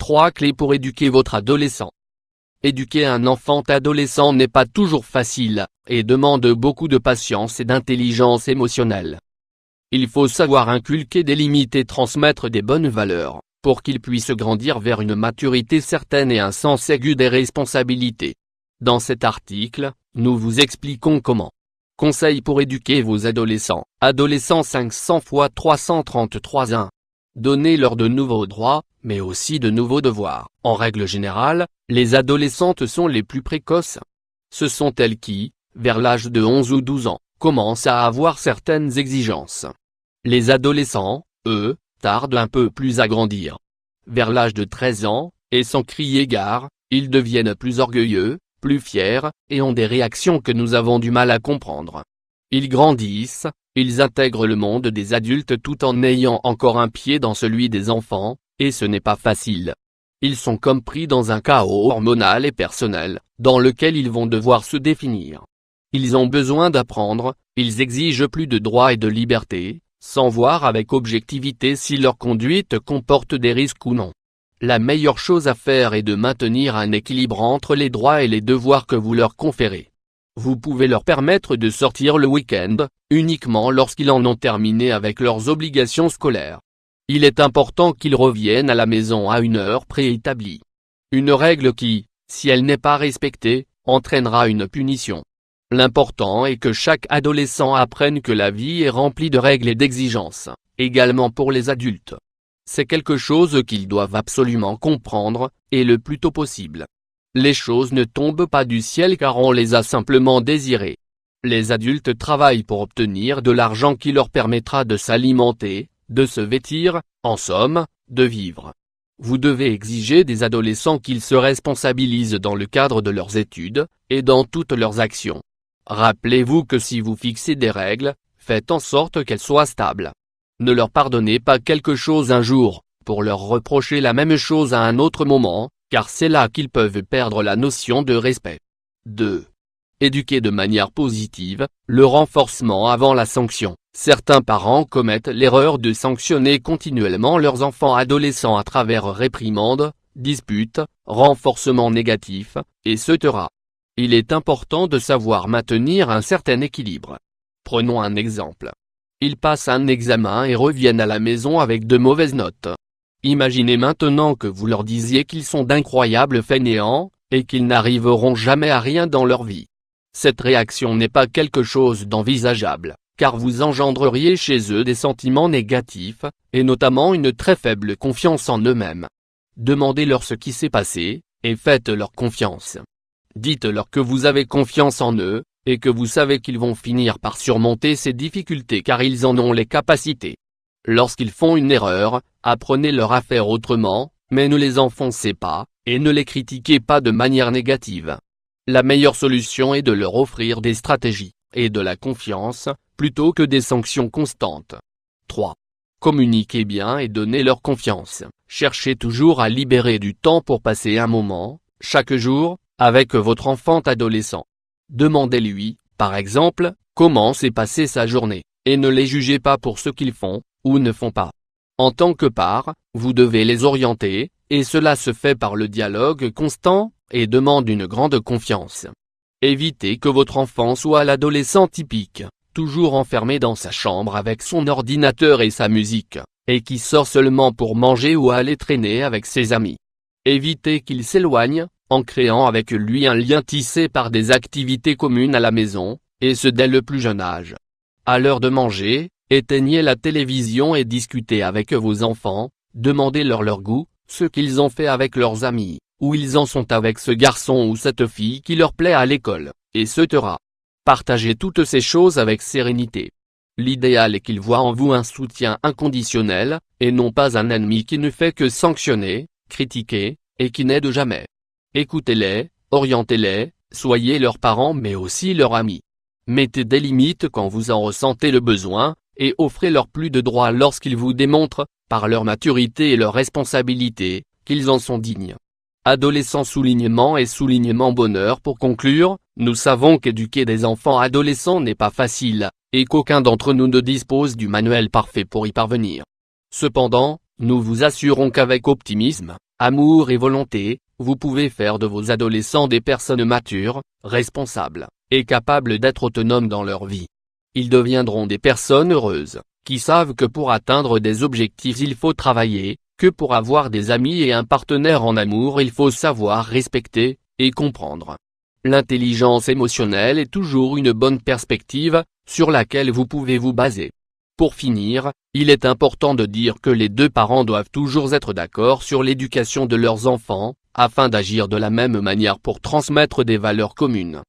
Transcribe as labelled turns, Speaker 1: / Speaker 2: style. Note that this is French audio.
Speaker 1: 3 clés pour éduquer votre adolescent. Éduquer un enfant-adolescent n'est pas toujours facile, et demande beaucoup de patience et d'intelligence émotionnelle. Il faut savoir inculquer des limites et transmettre des bonnes valeurs, pour qu'il puisse grandir vers une maturité certaine et un sens aigu des responsabilités. Dans cet article, nous vous expliquons comment. Conseils pour éduquer vos adolescents. Adolescents 500 x 333 1. Donnez-leur de nouveaux droits, mais aussi de nouveaux devoirs. En règle générale, les adolescentes sont les plus précoces. Ce sont elles qui, vers l'âge de 11 ou 12 ans, commencent à avoir certaines exigences. Les adolescents, eux, tardent un peu plus à grandir. Vers l'âge de 13 ans, et sans crier gare, ils deviennent plus orgueilleux, plus fiers, et ont des réactions que nous avons du mal à comprendre. Ils grandissent, ils intègrent le monde des adultes tout en ayant encore un pied dans celui des enfants, et ce n'est pas facile. Ils sont comme pris dans un chaos hormonal et personnel, dans lequel ils vont devoir se définir. Ils ont besoin d'apprendre, ils exigent plus de droits et de liberté, sans voir avec objectivité si leur conduite comporte des risques ou non. La meilleure chose à faire est de maintenir un équilibre entre les droits et les devoirs que vous leur conférez. Vous pouvez leur permettre de sortir le week-end, uniquement lorsqu'ils en ont terminé avec leurs obligations scolaires. Il est important qu'ils reviennent à la maison à une heure préétablie. Une règle qui, si elle n'est pas respectée, entraînera une punition. L'important est que chaque adolescent apprenne que la vie est remplie de règles et d'exigences, également pour les adultes. C'est quelque chose qu'ils doivent absolument comprendre, et le plus tôt possible. Les choses ne tombent pas du ciel car on les a simplement désirées. Les adultes travaillent pour obtenir de l'argent qui leur permettra de s'alimenter, de se vêtir, en somme, de vivre. Vous devez exiger des adolescents qu'ils se responsabilisent dans le cadre de leurs études, et dans toutes leurs actions. Rappelez-vous que si vous fixez des règles, faites en sorte qu'elles soient stables. Ne leur pardonnez pas quelque chose un jour, pour leur reprocher la même chose à un autre moment, car c'est là qu'ils peuvent perdre la notion de respect. 2. Éduquer de manière positive, le renforcement avant la sanction. Certains parents commettent l'erreur de sanctionner continuellement leurs enfants adolescents à travers réprimandes, disputes, renforcement négatif, etc. Il est important de savoir maintenir un certain équilibre. Prenons un exemple. Ils passent un examen et reviennent à la maison avec de mauvaises notes. Imaginez maintenant que vous leur disiez qu'ils sont d'incroyables fainéants, et qu'ils n'arriveront jamais à rien dans leur vie. Cette réaction n'est pas quelque chose d'envisageable, car vous engendreriez chez eux des sentiments négatifs, et notamment une très faible confiance en eux-mêmes. Demandez-leur ce qui s'est passé, et faites-leur confiance. Dites-leur que vous avez confiance en eux, et que vous savez qu'ils vont finir par surmonter ces difficultés car ils en ont les capacités. Lorsqu'ils font une erreur, apprenez-leur à faire autrement, mais ne les enfoncez pas, et ne les critiquez pas de manière négative. La meilleure solution est de leur offrir des stratégies, et de la confiance, plutôt que des sanctions constantes. 3. Communiquez bien et donnez-leur confiance. Cherchez toujours à libérer du temps pour passer un moment, chaque jour, avec votre enfant adolescent. Demandez-lui, par exemple, comment s'est passée sa journée, et ne les jugez pas pour ce qu'ils font, ou ne font pas. En tant que parent, vous devez les orienter, et cela se fait par le dialogue constant, et demande une grande confiance. Évitez que votre enfant soit l'adolescent typique, toujours enfermé dans sa chambre avec son ordinateur et sa musique, et qui sort seulement pour manger ou aller traîner avec ses amis. Évitez qu'il s'éloigne, en créant avec lui un lien tissé par des activités communes à la maison, et ce dès le plus jeune âge. À l'heure de manger, éteignez la télévision et discutez avec vos enfants, demandez-leur leur goût, ce qu'ils ont fait avec leurs amis, où ils en sont avec ce garçon ou cette fille qui leur plaît à l'école, etc. Partagez toutes ces choses avec sérénité. L'idéal est qu'ils voient en vous un soutien inconditionnel, et non pas un ennemi qui ne fait que sanctionner, critiquer, et qui n'aide jamais. Écoutez-les, orientez-les, soyez leurs parents mais aussi leurs amis. Mettez des limites quand vous en ressentez le besoin, et offrez-leur plus de droits lorsqu'ils vous démontrent, par leur maturité et leur responsabilité, qu'ils en sont dignes. Adolescents soulignement et soulignement bonheur. Pour conclure, nous savons qu'éduquer des enfants adolescents n'est pas facile, et qu'aucun d'entre nous ne dispose du manuel parfait pour y parvenir. Cependant, nous vous assurons qu'avec optimisme, amour et volonté, vous pouvez faire de vos adolescents des personnes matures, responsables, et capables d'être autonomes dans leur vie. Ils deviendront des personnes heureuses, qui savent que pour atteindre des objectifs il faut travailler, que pour avoir des amis et un partenaire en amour il faut savoir respecter, et comprendre. L'intelligence émotionnelle est toujours une bonne perspective, sur laquelle vous pouvez vous baser. Pour finir, il est important de dire que les deux parents doivent toujours être d'accord sur l'éducation de leurs enfants, afin d'agir de la même manière pour transmettre des valeurs communes.